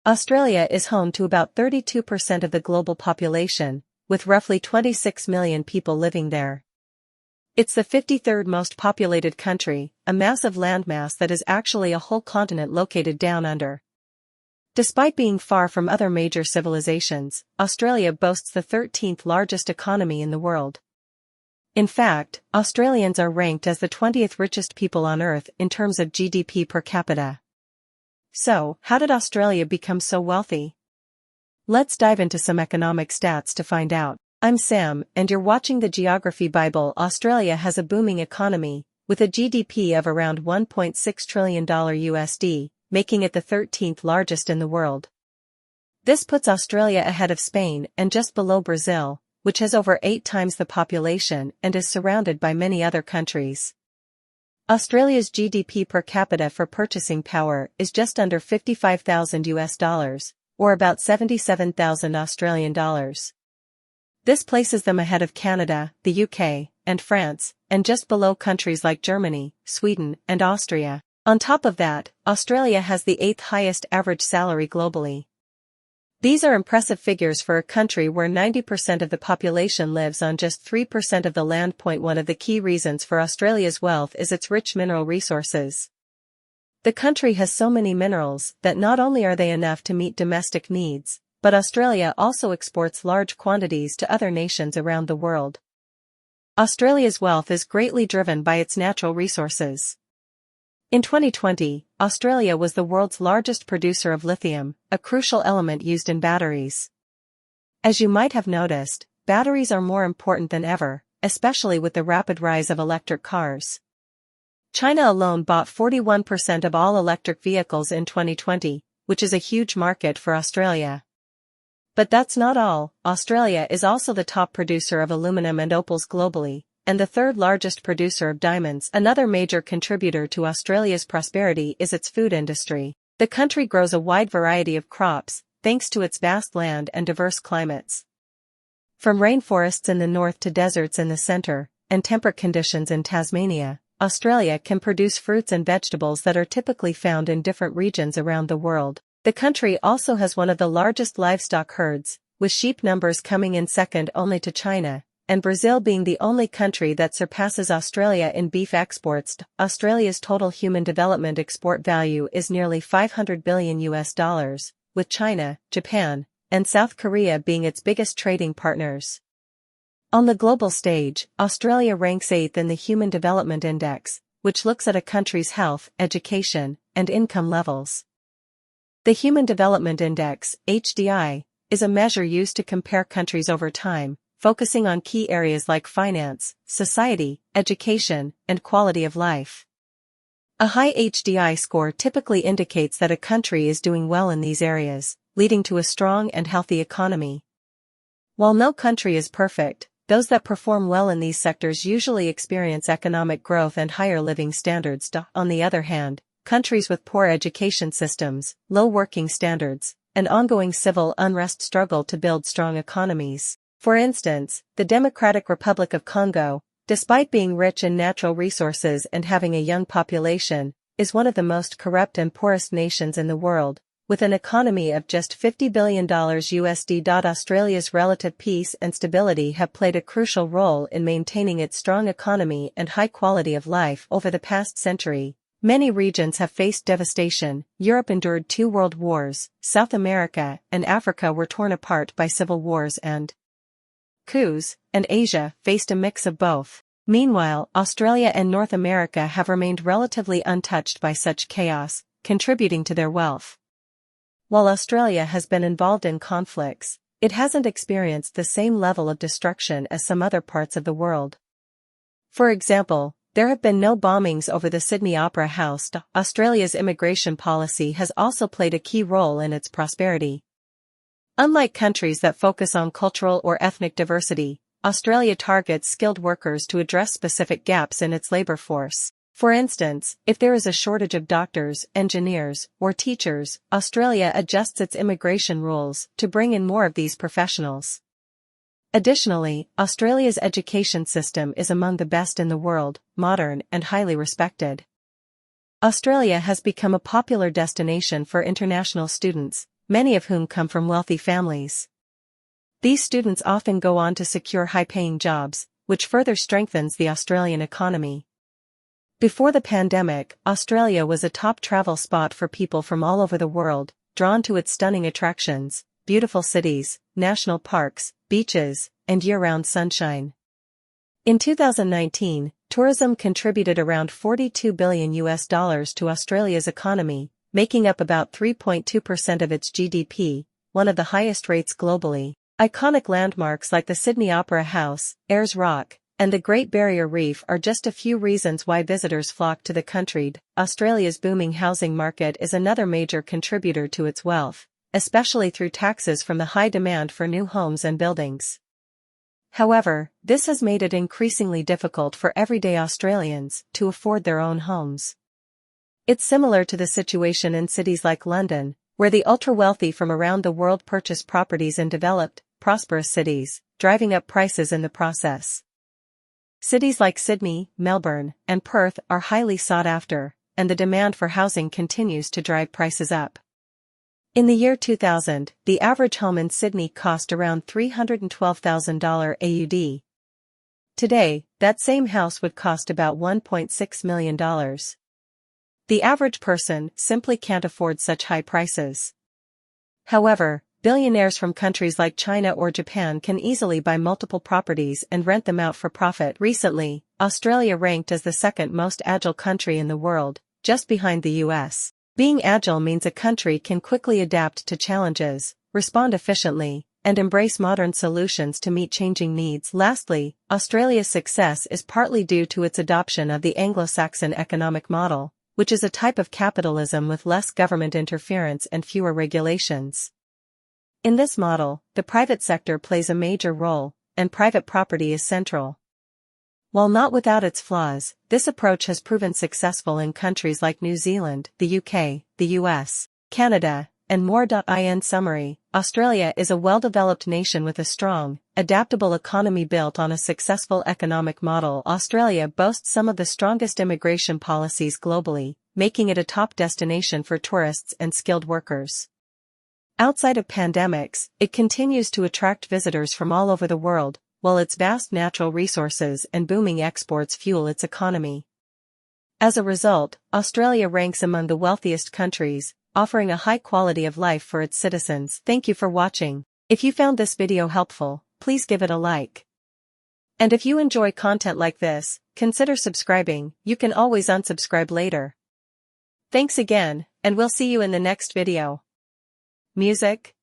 Australia is home to about 32% of the global population, with roughly 26 million people living there. It's the 53rd most populated country, a massive landmass that is actually a whole continent located down under. Despite being far from other major civilizations, Australia boasts the 13th largest economy in the world. In fact, Australians are ranked as the 20th richest people on Earth in terms of GDP per capita. So, how did Australia become so wealthy? Let's dive into some economic stats to find out. I'm Sam, and you're watching the Geography Bible. Australia has a booming economy, with a GDP of around $1.6 trillion USD, making it the 13th largest in the world. This puts Australia ahead of Spain and just below Brazil, which has over 8 times the population and is surrounded by many other countries. Australia's GDP per capita for purchasing power is just under $55,000 US, or about 77,000 Australian dollars. This places them ahead of Canada, the UK, and France, and just below countries like Germany, Sweden, and Austria. On top of that, Australia has the 8th highest average salary globally. These are impressive figures for a country where 90% of the population lives on just 3% of the land. One of the key reasons for Australia's wealth is its rich mineral resources. The country has so many minerals that not only are they enough to meet domestic needs, but Australia also exports large quantities to other nations around the world. Australia's wealth is greatly driven by its natural resources. In 2020, Australia was the world's largest producer of lithium, a crucial element used in batteries. As you might have noticed, batteries are more important than ever, especially with the rapid rise of electric cars. China alone bought 41% of all electric vehicles in 2020, which is a huge market for Australia. But that's not all. Australia is also the top producer of aluminum and opals globally, and the 3rd largest producer of diamonds. Another major contributor to Australia's prosperity is its food industry. The country grows a wide variety of crops, thanks to its vast land and diverse climates. From rainforests in the north to deserts in the center, and temperate conditions in Tasmania, Australia can produce fruits and vegetables that are typically found in different regions around the world. The country also has one of the largest livestock herds, with sheep numbers coming in second only to China, and Brazil being the only country that surpasses Australia in beef exports. Australia's total human development export value is nearly $500 billion US, with China, Japan, and South Korea being its biggest trading partners. On the global stage, Australia ranks 8th in the Human Development Index, which looks at a country's health, education, and income levels. The Human Development Index, HDI, is a measure used to compare countries over time, focusing on key areas like finance, society, education, and quality of life. A high HDI score typically indicates that a country is doing well in these areas, leading to a strong and healthy economy. While no country is perfect, those that perform well in these sectors usually experience economic growth and higher living standards. On the other hand, countries with poor education systems, low working standards, and ongoing civil unrest struggle to build strong economies. For instance, the Democratic Republic of Congo, despite being rich in natural resources and having a young population, is one of the most corrupt and poorest nations in the world, with an economy of just $50 billion USD. Australia's relative peace and stability have played a crucial role in maintaining its strong economy and high quality of life over the past century. Many regions have faced devastation. Europe endured 2 world wars, South America and Africa were torn apart by civil wars and coups, and Asia faced a mix of both. Meanwhile, Australia and North America have remained relatively untouched by such chaos, contributing to their wealth. While Australia has been involved in conflicts, it hasn't experienced the same level of destruction as some other parts of the world. For example, there have been no bombings over the Sydney Opera House. Australia's immigration policy has also played a key role in its prosperity. Unlike countries that focus on cultural or ethnic diversity, Australia targets skilled workers to address specific gaps in its labor force. For instance, if there is a shortage of doctors, engineers, or teachers, Australia adjusts its immigration rules to bring in more of these professionals. Additionally, Australia's education system is among the best in the world, modern and highly respected. Australia has become a popular destination for international students, many of whom come from wealthy families. These students often go on to secure high-paying jobs, which further strengthens the Australian economy. Before the pandemic, Australia was a top travel spot for people from all over the world, drawn to its stunning attractions, beautiful cities, national parks, beaches, and year-round sunshine. In 2019, tourism contributed around $42 billion to Australia's economy, making up about 3.2% of its GDP, one of the highest rates globally. Iconic landmarks like the Sydney Opera House, Ayers Rock, and the Great Barrier Reef are just a few reasons why visitors flock to the country. Australia's booming housing market is another major contributor to its wealth, especially through taxes from the high demand for new homes and buildings. However, this has made it increasingly difficult for everyday Australians to afford their own homes. It's similar to the situation in cities like London, where the ultra-wealthy from around the world purchase properties in developed, prosperous cities, driving up prices in the process. Cities like Sydney, Melbourne, and Perth are highly sought after, and the demand for housing continues to drive prices up. In the year 2000, the average home in Sydney cost around $312,000 AUD. Today, that same house would cost about $1.6 million. The average person simply can't afford such high prices. However, billionaires from countries like China or Japan can easily buy multiple properties and rent them out for profit. Recently, Australia ranked as the second most agile country in the world, just behind the US. Being agile means a country can quickly adapt to challenges, respond efficiently, and embrace modern solutions to meet changing needs. Lastly, Australia's success is partly due to its adoption of the Anglo-Saxon economic model, which is a type of capitalism with less government interference and fewer regulations. In this model, the private sector plays a major role, and private property is central. While not without its flaws, this approach has proven successful in countries like New Zealand, the UK, the US, Canada, and more. In summary, Australia is a well-developed nation with a strong, adaptable economy built on a successful economic model. Australia boasts some of the strongest immigration policies globally, making it a top destination for tourists and skilled workers. Outside of pandemics, it continues to attract visitors from all over the world, while its vast natural resources and booming exports fuel its economy. As a result, Australia ranks among the wealthiest countries, offering a high quality of life for its citizens. Thank you for watching. If you found this video helpful, please give it a like. And if you enjoy content like this, consider subscribing. You can always unsubscribe later. Thanks again, and we'll see you in the next video. Music.